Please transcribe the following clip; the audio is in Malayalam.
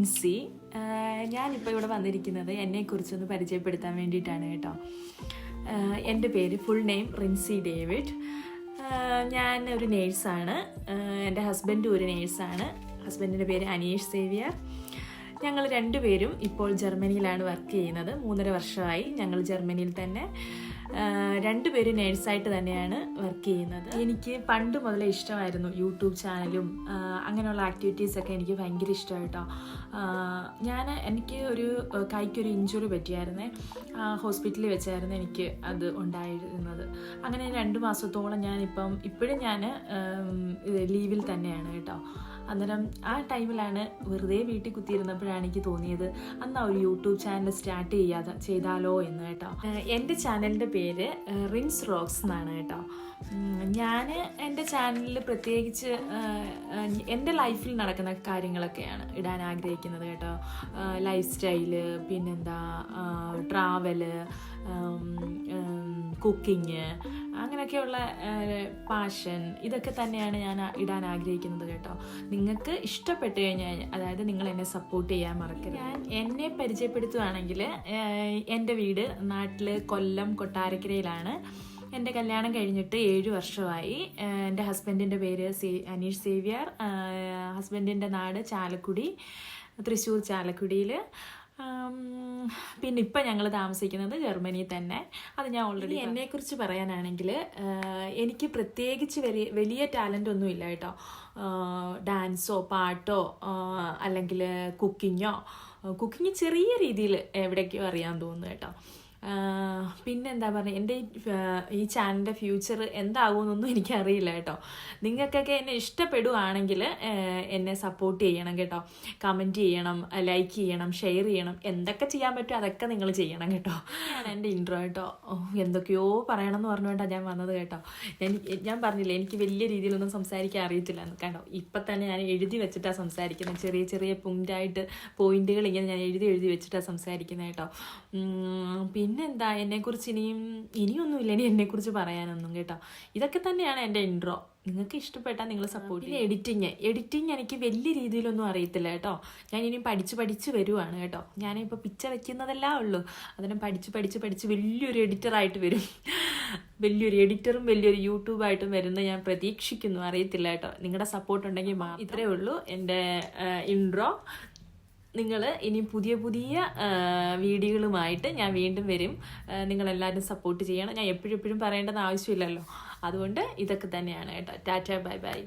റിൻസി. ഞാനിപ്പോൾ ഇവിടെ വന്നിരിക്കുന്നത് എന്നെക്കുറിച്ചൊന്ന് പരിചയപ്പെടുത്താൻ വേണ്ടിയിട്ടാണ് കേട്ടോ. എൻ്റെ പേര് ഫുൾ നെയിം റിൻസി ഡേവിഡ്. ഞാൻ ഒരു നേഴ്സാണ്. എൻ്റെ ഹസ്ബൻഡും ഒരു നേഴ്സാണ്. ഹസ്ബൻഡിൻ്റെ പേര് അനീഷ് സേവ്യർ. ഞങ്ങൾ രണ്ടുപേരും ഇപ്പോൾ ജർമ്മനിയിലാണ് വർക്ക് ചെയ്യുന്നത്. 3.5 വർഷമായി ഞങ്ങൾ ജർമ്മനിയിൽ തന്നെ. രണ്ടുപേരും നേഴ്സായിട്ട് തന്നെയാണ് വർക്ക് ചെയ്യുന്നത്. എനിക്ക് പണ്ട് മുതലേ ഇഷ്ടമായിരുന്നു യൂട്യൂബ് ചാനലും അങ്ങനെയുള്ള ആക്ടിവിറ്റീസൊക്കെ എനിക്ക് ഭയങ്കര ഇഷ്ടമായിട്ടോ. എനിക്ക് ഒരു കൈക്കൊരു ഇഞ്ചുറി പറ്റിയായിരുന്നേ. ഹോസ്പിറ്റലിൽ വെച്ചായിരുന്നു എനിക്ക് അത് ഉണ്ടായിരുന്നത്. അങ്ങനെ 2 മാസത്തോളം ഇപ്പോഴും ഞാൻ ലീവിൽ തന്നെയാണ് കേട്ടോ. അന്നേരം ആ ടൈമിലാണ് വെറുതെ വീട്ടിൽ കുത്തിയിരുന്നപ്പോഴാണ് എനിക്ക് തോന്നിയത് അന്ന് ഒരു യൂട്യൂബ് ചാനൽ സ്റ്റാർട്ട് ചെയ്താലോ എന്ന് കേട്ടോ. എൻ്റെ ചാനലിൻ്റെ പേര് റിൻസ് റോക്സ് എന്നാണ് കേട്ടോ. ഞാൻ എൻ്റെ ചാനലിൽ പ്രത്യേകിച്ച് എൻ്റെ ലൈഫിൽ നടക്കുന്ന കാര്യങ്ങളൊക്കെയാണ് ഇടാൻ ആഗ്രഹിക്കുന്നത് കേട്ടോ. ലൈഫ് സ്റ്റൈല്, പിന്നെന്താ ട്രാവല്, കുക്കിങ്, അങ്ങനെയൊക്കെയുള്ള പാഷൻ, ഇതൊക്കെ തന്നെയാണ് ഞാൻ ഇടാൻ ആഗ്രഹിക്കുന്നത് കേട്ടോ. നിങ്ങൾക്ക് ഇഷ്ടപ്പെട്ട് കഴിഞ്ഞാൽ, അതായത് നിങ്ങൾ എന്നെ സപ്പോർട്ട് ചെയ്യാൻ മറക്കരുത്. ഞാൻ എന്നെ പരിചയപ്പെടുത്തുകയാണെങ്കിൽ എൻ്റെ വീട് നാട്ടിൽ കൊല്ലം കൊട്ടാരക്കരയിലാണ്. എൻ്റെ കല്യാണം കഴിഞ്ഞിട്ട് 7 വർഷമായി. എൻ്റെ ഹസ്ബൻഡിൻ്റെ പേര് അനീഷ് സേവ്യർ. ഹസ്ബൻഡിൻ്റെ നാട് ചാലക്കുടി, തൃശ്ശൂർ ചാലക്കുടിയിൽ. പിന്നെ ഇപ്പം ഞങ്ങൾ താമസിക്കുന്നത് ജർമ്മനിയിൽ തന്നെ. അത് ഞാൻ ഓൾറെഡി. എന്നെക്കുറിച്ച് പറയാനാണെങ്കിൽ എനിക്ക് പ്രത്യേകിച്ച് വലിയ ടാലൻ്റ് ഒന്നും ഇല്ല കേട്ടോ. ഡാൻസോ പാട്ടോ അല്ലെങ്കിൽ കുക്കിങ്ങോ ചെറിയ രീതിയിൽ എവിടേക്കോ അറിയാൻ തോന്നുന്നു കേട്ടോ. പിന്നെന്താ പറയുക, എൻ്റെ ഈ ചാനലിൻ്റെ ഫ്യൂച്ചർ എന്താകുമെന്നൊന്നും എനിക്കറിയില്ല കേട്ടോ. നിങ്ങൾക്കൊക്കെ എന്നെ ഇഷ്ടപ്പെടുകയാണെങ്കിൽ എന്നെ സപ്പോർട്ട് ചെയ്യണം കേട്ടോ. കമൻറ്റ് ചെയ്യണം, ലൈക്ക് ചെയ്യണം, ഷെയർ ചെയ്യണം. എന്തൊക്കെ ചെയ്യാൻ പറ്റുമോ അതൊക്കെ നിങ്ങൾ ചെയ്യണം കേട്ടോ. എൻ്റെ ഇൻട്രോ കേട്ടോ. എന്തൊക്കെയോ പറയണമെന്ന് പറഞ്ഞുകൊണ്ടാണ് ഞാൻ വന്നത് കേട്ടോ. ഞാൻ പറഞ്ഞില്ലേ, എനിക്ക് വലിയ രീതിയിലൊന്നും സംസാരിക്കാൻ അറിയത്തില്ല എന്ന് കേട്ടോ. ഇപ്പം തന്നെ ഞാൻ എഴുതി വെച്ചിട്ടാണ് സംസാരിക്കുന്നത്. ചെറിയ ചെറിയ പോയിന്റുകൾ ഇങ്ങനെ ഞാൻ എഴുതി വെച്ചിട്ടാണ് സംസാരിക്കുന്നത് കേട്ടോ. പിന്നെന്താ, എന്നെക്കുറിച്ച് ഇനിയൊന്നുമില്ല ഇനി എന്നെക്കുറിച്ച് പറയാനൊന്നും കേട്ടോ. ഇതൊക്കെ തന്നെയാണ് എൻ്റെ ഇൻട്രോ. നിങ്ങൾക്ക് ഇഷ്ടപ്പെട്ടാൽ നിങ്ങൾ സപ്പോർട്ട് ചെയ്യും. എഡിറ്റിങ് എനിക്ക് വലിയ രീതിയിലൊന്നും അറിയത്തില്ല കേട്ടോ. ഞാൻ ഇനിയും പഠിച്ച് വരുവാണ് കേട്ടോ. ഞാനിപ്പോൾ പിക്ചർ വയ്ക്കുന്നതെല്ലാം ഉള്ളൂ. അതിനെ പഠിച്ച് വലിയൊരു എഡിറ്ററായിട്ട് വരും. വലിയൊരു എഡിറ്ററും വലിയൊരു യൂട്യൂബായിട്ടും വരുന്ന ഞാൻ പ്രതീക്ഷിക്കുന്നു. അറിയത്തില്ല കേട്ടോ. നിങ്ങളുടെ സപ്പോർട്ട് ഉണ്ടെങ്കിൽ ഇത്രയേ ഉള്ളൂ എൻ്റെ ഇൻട്രോ. നിങ്ങൾ ഇനി പുതിയ വീഡിയോകളുമായിട്ട് ഞാൻ വീണ്ടും വരും. നിങ്ങളെല്ലാവരും സപ്പോർട്ട് ചെയ്യണം. ഞാൻ എപ്പോഴും പറയേണ്ടെന്ന് ആവശ്യമില്ലല്ലോ. അതുകൊണ്ട് ഇതൊക്കെ തന്നെയാണ് കേട്ടോ. Tata, bye bye.